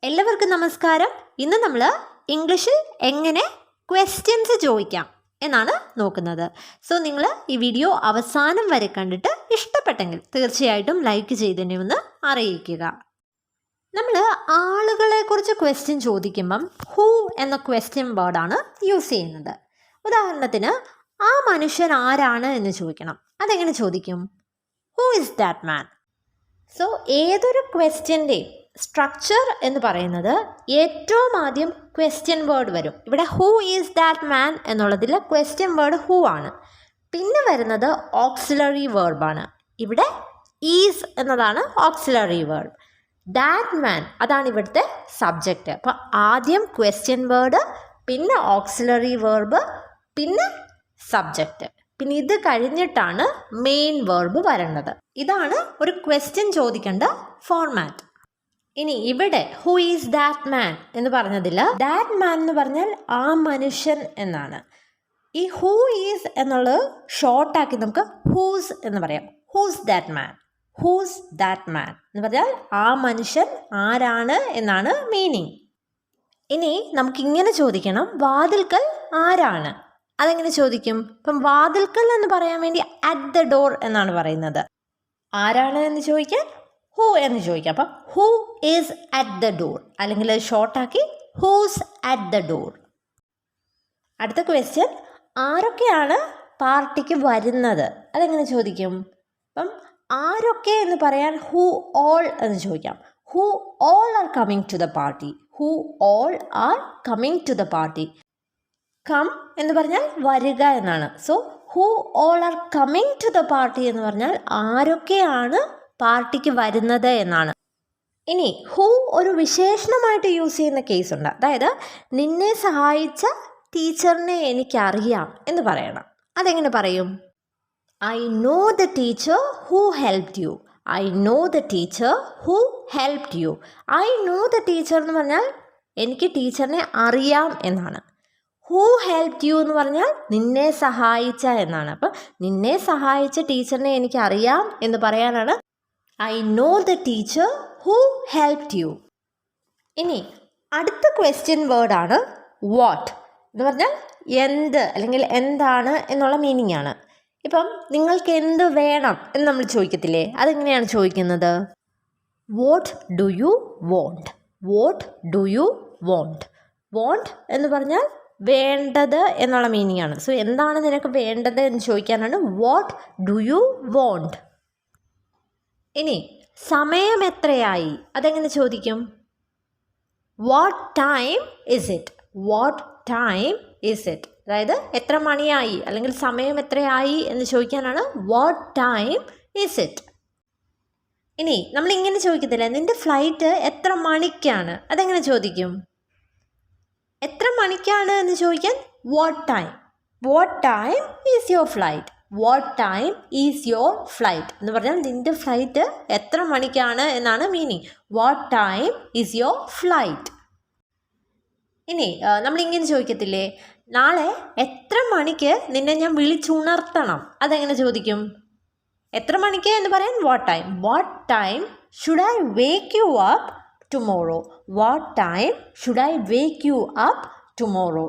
എല്ലാവർക്കും നമസ്കാരം. ഇന്ന് നമ്മൾ ഇംഗ്ലീഷിൽ എങ്ങനെ ക്വസ്റ്റ്യൻസ് ചോദിക്കാം എന്നാണ് നോക്കുന്നത്. സോ നിങ്ങൾ ഈ വീഡിയോ അവസാനം വരെ കണ്ടിട്ട് ഇഷ്ടപ്പെട്ടെങ്കിൽ തീർച്ചയായിട്ടും ലൈക്ക് ചെയ്തതിനെ ഒന്ന് അറിയിക്കുക. നമ്മൾ ആളുകളെക്കുറിച്ച് ക്വസ്റ്റ്യൻ ചോദിക്കുമ്പം ഹൂ എന്ന ക്വസ്റ്റ്യൻ വേർഡാണ് യൂസ് ചെയ്യുന്നത്. ഉദാഹരണത്തിന് ആ മനുഷ്യൻ ആരാണ് എന്ന് ചോദിക്കണം. അതെങ്ങനെ ചോദിക്കും? Who is that man? So ഏതൊരു ക്വസ്റ്റ്യൻ്റെയും സ്ട്രക്ചർ എന്ന് പറയുന്നത് ഏറ്റവും ആദ്യം ക്വസ്റ്റ്യൻ വേർഡ് വരും. ഇവിടെ ഹൂ ഈസ് ദാറ്റ് മാൻ എന്നുള്ളതിൽ ക്വസ്റ്റ്യൻ വേർഡ് ഹൂ ആണ്. പിന്നെ വരുന്നത് ഓക്സിലറി വേർബാണ്. ഇവിടെ ഈസ് എന്നതാണ് ഓക്സിലറി വേർബ്. ദാറ്റ് മാൻ അതാണ് ഇവിടുത്തെ സബ്ജക്റ്റ്. അപ്പോൾ ആദ്യം ക്വസ്റ്റ്യൻ വേർഡ്, പിന്നെ ഓക്സിലറി വേർബ്, പിന്നെ സബ്ജക്റ്റ്. പിന്നെ ഇത് കഴിഞ്ഞിട്ടാണ് മെയിൻ വേർബ് വരേണ്ടത്. ഇതാണ് ഒരു ക്വസ്റ്റ്യൻ ചോദിക്കേണ്ട ഫോർമാറ്റ്. ഇനി ഇവിടെ ഹൂ ഈസ് ദാറ്റ് മാൻ എന്ന് പറഞ്ഞതിൽ ദാറ്റ് മാൻ എന്ന് പറഞ്ഞാൽ ആ മനുഷ്യൻ എന്നാണ്. ഈ ഹൂ ഈസ് എന്നുള്ളത് ഷോർട്ടാക്കി നമുക്ക് ഹൂസ് എന്ന് പറയാം. Whose that man, whose that man എന്ന് പറഞ്ഞാൽ ആ മനുഷ്യൻ ആരാണ് എന്നാണ് മീനിങ്. ഇനി നമുക്കിങ്ങനെ ചോദിക്കണം, വാതിൽക്കൽ ആരാണ്? അതെങ്ങനെ ചോദിക്കും? ഇപ്പം വാതിൽക്കൽ എന്ന് പറയാൻ വേണ്ടി അറ്റ് ദ ഡോർ എന്നാണ് പറയുന്നത്. ആരാണ് എന്ന് ചോദിക്കാൻ ഹൂ എന്ന് ചോദിക്കാം. അപ്പം who is at the door, അല്ലെങ്കിൽ അത് ഷോർട്ടാക്കി ഹൂസ് അറ്റ് ദ ഡോർ. അടുത്ത ക്വസ്റ്റ്യൻ, ആരൊക്കെയാണ് പാർട്ടിക്ക് വരുന്നത്? അതെങ്ങനെ ചോദിക്കും? അപ്പം ആരൊക്കെ എന്ന് പറയാൻ ഹൂ ഓൾ എന്ന് ചോദിക്കാം. Who all are coming to the party. Who all are coming to the party. Come എന്ന് പറഞ്ഞാൽ വരിക എന്നാണ്. So who all are coming to the party എന്ന് പറഞ്ഞാൽ ആരൊക്കെയാണ് പാർട്ടിക്ക് വരുന്നത് എന്നാണ്. ഇനി ഹൂ ഒരു വിശേഷണമായിട്ട് യൂസ് ചെയ്യുന്ന കേസുണ്ട്. അതായത് നിന്നെ സഹായിച്ച ടീച്ചറിനെ എനിക്കറിയാം എന്ന് പറയണം. അതെങ്ങനെ പറയും? I know the teacher who helped U. I know the teacher who helped U. I know the teacher എന്ന് പറഞ്ഞാൽ എനിക്ക് ടീച്ചറിനെ അറിയാം എന്നാണ്. ഹൂ ഹെൽപ്ഡ് യു എന്ന് പറഞ്ഞാൽ നിന്നെ സഹായിച്ച എന്നാണ്. അപ്പം നിന്നെ സഹായിച്ച ടീച്ചറിനെ എനിക്കറിയാം എന്ന് പറയാനാണ് I know the teacher who helped U. ഇനി അടുത്ത ക്വസ്റ്റ്യൻ വേർഡാണ് വാട്ട് എന്ന് പറഞ്ഞാൽ എന്ത് അല്ലെങ്കിൽ എന്താണ് എന്നുള്ള മീനിങ് ആണ്. ഇപ്പം നിങ്ങൾക്ക് എന്ത് വേണം എന്ന് നമ്മൾ ചോദിക്കത്തില്ലേ? അതെങ്ങനെയാണ് ചോദിക്കുന്നത്? What do you want. What do you want. Want എന്ന് പറഞ്ഞാൽ വേണ്ടത് എന്നുള്ള മീനിങ് ആണ്. സോ എന്താണ് നിനക്ക് വേണ്ടത് എന്ന് ചോദിക്കാനാണ് വാട്ട് ഡു യു വോണ്ട്. ഇനി സമയം എത്രയായി? അതെങ്ങനെ ചോദിക്കും? What time is it. What time is it. അതായത് എത്ര മണിയായി അല്ലെങ്കിൽ സമയം എത്രയായി എന്ന് ചോദിക്കാനാണ് വാട്ട് ടൈം ഇസ് ഇറ്റ്. ഇനി നമ്മളിങ്ങനെ ചോദിക്കത്തില്ല, നിൻ്റെ ഫ്ലൈറ്റ് എത്ര മണിക്കാണ്? അതെങ്ങനെ ചോദിക്കും? എത്ര മണിക്കാണ് എന്ന് ചോദിക്കാൻ what time. What time is your flight. What time is your flight എന്ന് പറഞ്ഞാൽ നിൻ്റെ ഫ്ലൈറ്റ് എത്ര മണിക്കാണ് എന്നാണ് meaning. What time is your flight. ഇനി നമ്മളിങ്ങനെ ചോദിക്കത്തില്ലേ, നാളെ എത്ര മണിക്ക് നിന്നെ ഞാൻ വിളിച്ചുണർത്തണം? അതെങ്ങനെ ചോദിക്കും? എത്ര മണിക്ക് എന്ന് പറയാൻ what time. What time should I wake U up tomorrow. What time should I wake U up tomorrow.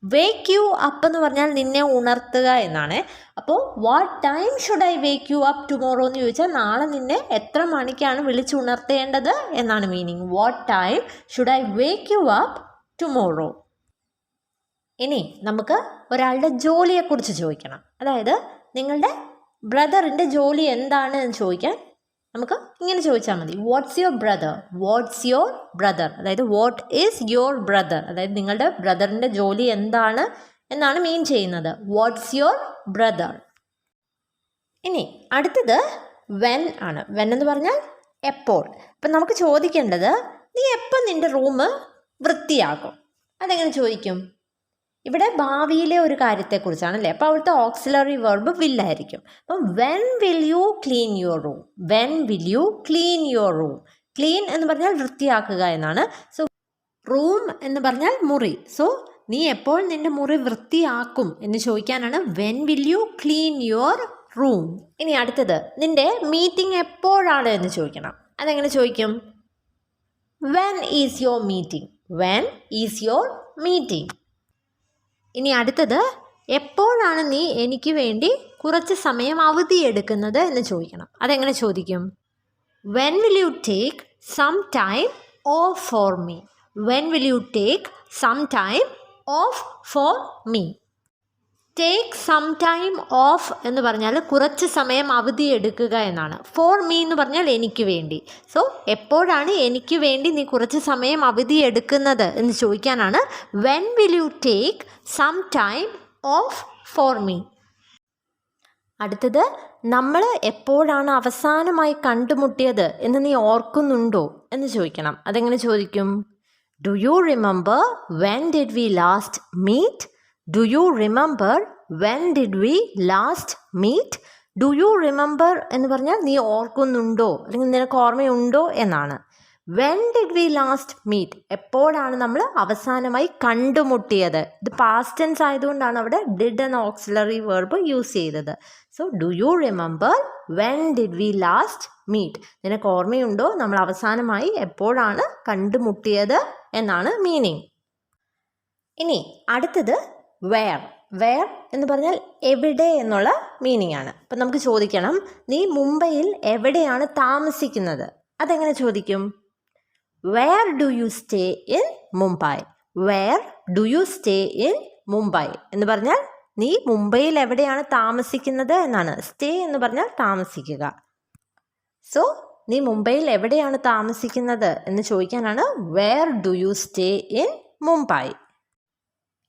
Wake U up എന്ന് പറഞ്ഞാൽ നിന്നെ ഉണർത്തുക എന്നാണ്. അപ്പോൾ what time should I wake U up tomorrow എന്ന് ചോദിച്ചാൽ നാളെ നിന്നെ എത്ര മണിക്കാണ് വിളിച്ചുണർത്തേണ്ടത് എന്നാണ് meaning. What time should I wake U up tomorrow. ഇനി നമുക്ക് ഒരാളുടെ ജോലിയെക്കുറിച്ച് ചോദിക്കണം. അതായത് നിങ്ങളുടെ ബ്രദറിൻ്റെ ജോലി എന്താണ് എന്ന് ചോദിക്കാൻ നമുക്ക് ഇങ്ങനെ ചോദിച്ചാൽ മതി. What's your brother. What's your brother. അതായത് വാട്ട് ഈസ് യുവർ ബ്രദർ. അതായത് നിങ്ങളുടെ ബ്രദറിൻ്റെ ജോലി എന്താണ് എന്നാണ് മീൻ ചെയ്യുന്നത്. What's your brother. ഇനി അടുത്തത് വെൻ ആണ്. വെൻ എന്ന് പറഞ്ഞാൽ എപ്പോൾ. അപ്പം നമുക്ക് ചോദിക്കേണ്ടത്, നീ എപ്പോൾ നിൻ്റെ റൂം വൃത്തിയാക്കും? അതെങ്ങനെ ചോദിക്കും? ഇവിടെ ഭാവിയിലെ ഒരു കാര്യത്തെക്കുറിച്ചാണ് അല്ലേ. അപ്പോൾ അവിടുത്തെ ഓക്സിലറി വെർബ് വില്ലായിരിക്കും. അപ്പം when will you clean your room. When will you clean your room. Clean എന്ന് പറഞ്ഞാൽ വൃത്തിയാക്കുക എന്നാണ്. സോ റൂം എന്ന് പറഞ്ഞാൽ മുറി. സോ നീ എപ്പോൾ നിൻ്റെ മുറി വൃത്തിയാക്കും എന്ന് ചോദിക്കാനാണ് when will you clean your room. ഇനി അടുത്തത്, നിൻ്റെ മീറ്റിംഗ് എപ്പോഴാണ് എന്ന് ചോദിക്കണം. അതെങ്ങനെ ചോദിക്കും? When is your meeting? When is your meeting? ഇനി അടുത്തത്, എപ്പോഴാണ് നീ എനിക്ക് വേണ്ടി കുറച്ച് സമയം അവധിയെടുക്കുന്നത് എന്ന് ചോദിക്കണം. അതെങ്ങനെ ചോദിക്കും? When will you take some time off for me? When will you take some time off for me? Take some time off എന്ന് പറഞ്ഞാൽ കുറച്ച് സമയം അവധി എടുക്കുക എന്നാണ്. ഫോർ മീ എന്ന് പറഞ്ഞാൽ എനിക്ക് വേണ്ടി. സോ എപ്പോഴാണ് എനിക്ക് വേണ്ടി നീ കുറച്ച് സമയം അവധി എടുക്കുന്നത് എന്ന് ചോദിക്കാനാണ് when will you take some time off for me. അടുത്തത്, നമ്മൾ എപ്പോഴാണ് അവസാനമായി കണ്ടുമുട്ടിയത് എന്ന് നീ ഓർക്കുന്നുണ്ടോ എന്ന് ചോദിക്കണം. അതെങ്ങനെ ചോദിക്കും? Do you remember when did we last meet? Do you remember when did we last meet? Do you remember എന്ന് പറഞ്ഞാൽ നീ ഓർക്കുന്നുണ്ടോ അല്ലെങ്കിൽ നിനക്ക് ഓർമ്മയുണ്ടോ എന്നാണ്. When did we last meet, എപ്പോഴാണ് നമ്മൾ അവസാനമായി കണ്ടുമുട്ടിയത്. ഇത് പാസ്റ്റ് ടെൻസ് ആയതുകൊണ്ടാണ് അവിടെ ഡിഡ് എന്ന ഓക്സിലറി വെർബ് യൂസ് ചെയ്തത്. So do you remember when did we last meet? നിനക്ക് ഓർമ്മയുണ്ടോ നമ്മൾ അവസാനമായി എപ്പോഴാണ് കണ്ടുമുട്ടിയത് എന്നാണ് മീനിങ്. ഇനി അടുത്തത് വേർ. വേർ എന്ന് പറഞ്ഞാൽ എവിടെ എന്നുള്ള മീനിങ് ആണ്. അപ്പം നമുക്ക് ചോദിക്കണം, നീ മുംബൈയിൽ എവിടെയാണ് താമസിക്കുന്നത്? അതെങ്ങനെ ചോദിക്കും? Where do you stay in Mumbai? Where do you stay in Mumbai എന്ന് പറഞ്ഞാൽ നീ മുംബൈയിൽ എവിടെയാണ് താമസിക്കുന്നത് എന്നാണ്. സ്റ്റേ എന്ന് പറഞ്ഞാൽ താമസിക്കുക. സോ നീ മുംബൈയിൽ എവിടെയാണ് താമസിക്കുന്നത് എന്ന് ചോദിക്കാനാണ് where do you stay in Mumbai.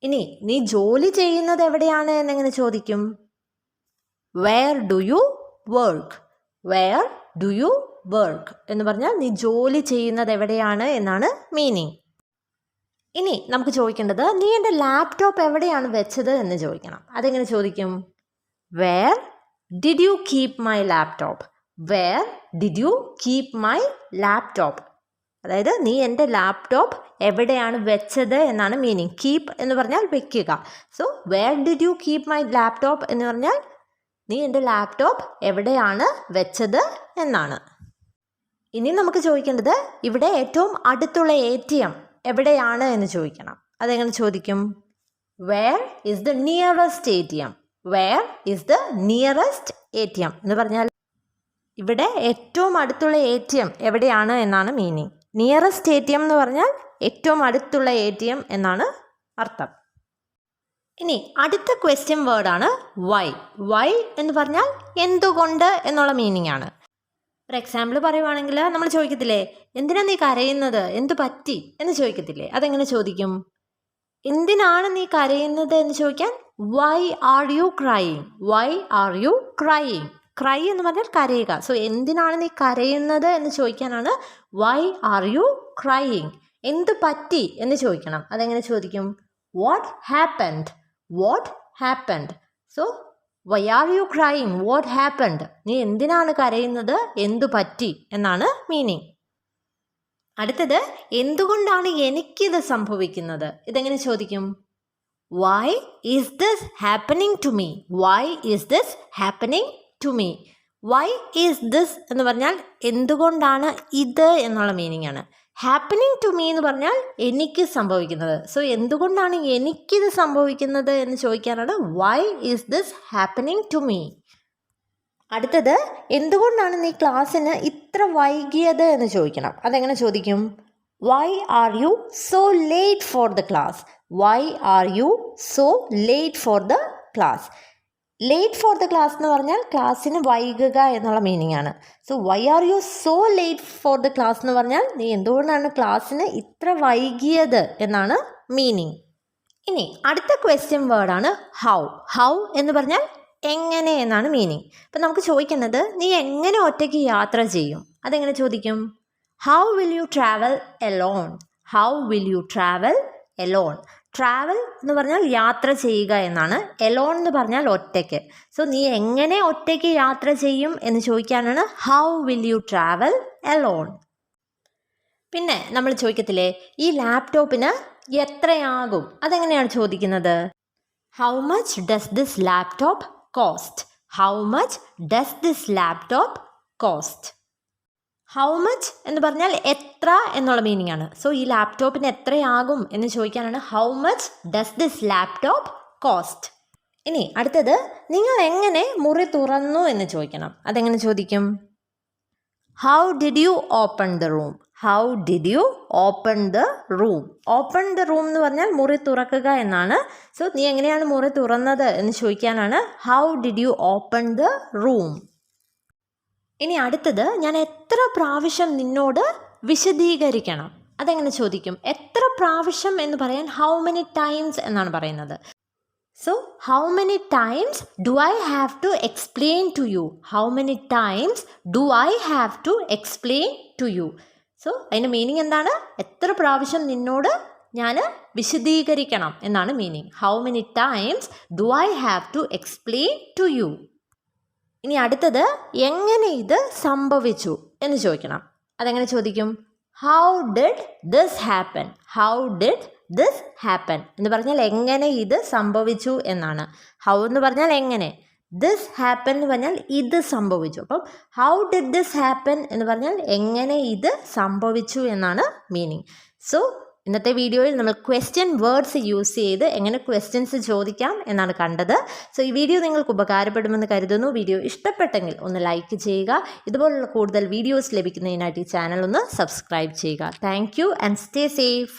ഇനി നീ ജോലി ചെയ്യുന്നത് എവിടെയാണ് എന്നെങ്ങനെ ചോദിക്കും? Where do you work? Where do you work എന്ന് പറഞ്ഞാൽ നീ ജോലി ചെയ്യുന്നത് എവിടെയാണ് എന്നാണ് മീനിങ്. ഇനി നമുക്ക് ചോദിക്കേണ്ടത്, നീ എൻ്റെ ലാപ്ടോപ്പ് എവിടെയാണ് വെച്ചത് എന്ന് ചോദിക്കണം. അതെങ്ങനെ ചോദിക്കും? Where did you keep my laptop? Where did you keep my laptop? അതായത് നീ എൻ്റെ ലാപ്ടോപ്പ് എവിടെയാണ് വെച്ചത് എന്നാണ് മീനിങ്. കീപ്പ് എന്ന് പറഞ്ഞാൽ വെക്കുക. So where did you keep my laptop എന്ന് പറഞ്ഞാൽ നീ എൻ്റെ ലാപ്ടോപ്പ് എവിടെയാണ് വെച്ചത് എന്നാണ്. ഇനി നമുക്ക് ചോദിക്കേണ്ടത്, ഇവിടെ ഏറ്റവും അടുത്തുള്ള ATM എവിടെയാണ് എന്ന് ചോദിക്കണം. അതെങ്ങനെ ചോദിക്കും? Where is the nearest ATM? Where is the nearest ATM എന്ന് പറഞ്ഞാൽ ഇവിടെ ഏറ്റവും അടുത്തുള്ള ATM എവിടെയാണ് എന്നാണ് മീനിങ്. നിയറസ്റ്റ് ATM എന്ന് പറഞ്ഞാൽ ഏറ്റവും അടുത്തുള്ള ATM എന്നാണ് അർത്ഥം. ഇനി അടുത്ത ക്വസ്റ്റ്യൻ വേർഡാണ് വൈ. വൈ എന്ന് പറഞ്ഞാൽ എന്തുകൊണ്ട് എന്നുള്ള മീനിങ് ആണ്. ഫോർ എക്സാമ്പിൾ പറയുവാണെങ്കിൽ നമ്മൾ ചോദിക്കത്തില്ലേ, എന്തിനാണ് നീ കരയുന്നത്, എന്ത് പറ്റി എന്ന് ചോദിക്കത്തില്ലേ? അതെങ്ങനെ ചോദിക്കും? എന്തിനാണ് നീ കരയുന്നത് എന്ന് ചോദിക്കാൻ why are you crying? Why are you crying? Cry എന്ന് പറഞ്ഞാൽ കരയുക. സോ എന്തിനാണ് നീ കരയുന്നത് എന്ന് ചോദിക്കാനാണ് വൈ ആർ യു ക്രൈയിങ്? എന്ത് പറ്റി എന്ന് ചോദിക്കണം. അതെങ്ങനെ ചോദിക്കും? What happened? What happened? So why are you crying? What happened? നീ എന്തിനാണ് കരയുന്നത്, എന്തു പറ്റി എന്നാണ് മീനിങ്. അടുത്തത്, എന്തുകൊണ്ടാണ് എനിക്കിത് സംഭവിക്കുന്നത്? ഇതെങ്ങനെ ചോദിക്കും? Why is this happening to me? Why is this happening to me? Why is this എന്ന് പറഞ്ഞാൽ എന്തുകൊണ്ടാണ് ഇത് എന്നുള്ള മീനിങ് ആണ്. ഹാപ്പനിങ് ടു മീ എന്ന് പറഞ്ഞാൽ എനിക്ക് സംഭവിക്കുന്നത്. സോ എന്തുകൊണ്ടാണ് എനിക്കിത് സംഭവിക്കുന്നത് എന്ന് ചോദിക്കാനാണ് why is this happening to me. അടുത്തത്, എന്തുകൊണ്ടാണ് നീ ക്ലാസ്സിന് ഇത്ര വൈകിയത് എന്ന് ചോദിക്കണം. അതെങ്ങനെ ചോദിക്കും? Why are you so late for the class? Why are you so late for the class? Late for the class എന്ന് പറഞ്ഞാൽ ക്ലാസ്സിന് വൈകുക എന്നുള്ള മീനിങ് ആണ്. So why are you so late for the class എന്ന് പറഞ്ഞാൽ നീ എന്തുകൊണ്ടാണ് ക്ലാസ്സിന് ഇത്ര വൈകിയത് എന്നാണ് മീനിങ്. ഇനി അടുത്ത ക്വസ്റ്റ്യൻ വേർഡാണ് ഹൗ. ഹൗ എന്ന് പറഞ്ഞാൽ എങ്ങനെ എന്നാണ് മീനിങ്. അപ്പം നമുക്ക് ചോദിക്കുന്നത്, നീ എങ്ങനെ ഒറ്റയ്ക്ക് യാത്ര ചെയ്യും? അതെങ്ങനെ ചോദിക്കും? How will you travel alone? How will you travel alone? Travel എന്ന് പറഞ്ഞാൽ യാത്ര ചെയ്യുക എന്നാണ്. എലോൺ എന്ന് പറഞ്ഞാൽ ഒറ്റയ്ക്ക്. സോ നീ എങ്ങനെ ഒറ്റയ്ക്ക് യാത്ര ചെയ്യും എന്ന് ചോദിക്കാനാണ് how will you travel alone. പിന്നെ നമ്മൾ ചോദിക്കത്തില്ലേ, ഈ ലാപ്ടോപ്പിന് എത്രയാകും? അതെങ്ങനെയാണ് ചോദിക്കുന്നത്? How much does this laptop cost? How much does this laptop cost? How much എന്ന് പറഞ്ഞാൽ എത്ര എന്നുള്ള മീനിങ് ആണ്. സോ ഈ ലാപ്ടോപ്പിന് എത്രയാകും എന്ന് ചോദിക്കാനാണ് how much does this laptop cost. ഇനി അടുത്തത് നിങ്ങൾ എങ്ങനെ മുറി തുറന്നു എന്ന് ചോദിക്കണം. അതെങ്ങനെ ചോദിക്കും? How did you open the room. How did you open the room. Open the room എന്ന് പറഞ്ഞാൽ മുറി തുറക്കുക എന്നാണ്. സോ നീ എങ്ങനെയാണ് മുറി തുറന്നത് എന്ന് ചോദിക്കാനാണ് how did you open the room. ഇനി അടുത്തത് ഞാൻ എത്ര പ്രാവശ്യം നിന്നോട് വിശദീകരിക്കണം. അതെങ്ങനെ ചോദിക്കും? എത്ര പ്രാവശ്യം എന്ന് പറയാൻ ഹൗ മെനി ടൈംസ് എന്നാണ് പറയുന്നത്. So how many times do I have to explain to you. How many times do I have to explain to you. So അതിൻ്റെ മീനിങ് എന്താണ്? എത്ര പ്രാവശ്യം നിന്നോട് ഞാൻ വിശദീകരിക്കണം എന്നാണ് meaning. How many times do I have to explain to you. ഇനി അടുത്തത് എങ്ങനെ ഇത് സംഭവിച്ചു എന്ന് ചോദിക്കണം. അതെങ്ങനെ ചോദിക്കും? How did this happen. How did this happen എന്ന് പറഞ്ഞാൽ എങ്ങനെ ഇത് സംഭവിച്ചു എന്നാണ്. ഹൗ എന്ന് പറഞ്ഞാൽ എങ്ങനെ, ദിസ് ഹാപ്പൻ എന്ന് പറഞ്ഞാൽ ഇത് സംഭവിച്ചു. അപ്പം ഹൗ ഡിഡ് ദിസ് ഹാപ്പൻ എന്ന് പറഞ്ഞാൽ എങ്ങനെ ഇത് സംഭവിച്ചു എന്നാണ് മീനിങ്. സോ ഇന്നത്തെ വീഡിയോയിൽ നമ്മൾ ക്വസ്റ്റ്യൻ വേർഡ്സ് യൂസ് ചെയ്ത് എങ്ങനെ ക്വസ്റ്റ്യൻസ് ചോദിക്കാം എന്നാണ് കണ്ടത്. സോ ഈ വീഡിയോ നിങ്ങൾക്ക് ഉപകാരപ്പെടുമെന്ന് കരുതുന്നു. വീഡിയോ ഇഷ്ടപ്പെട്ടെങ്കിൽ ഒന്ന് ലൈക്ക് ചെയ്യുക. ഇതുപോലുള്ള കൂടുതൽ വീഡിയോസ് ലഭിക്കുന്നതിനായിട്ട് ഈ ചാനൽ ഒന്ന് സബ്സ്ക്രൈബ് ചെയ്യുക. Thank you and stay safe.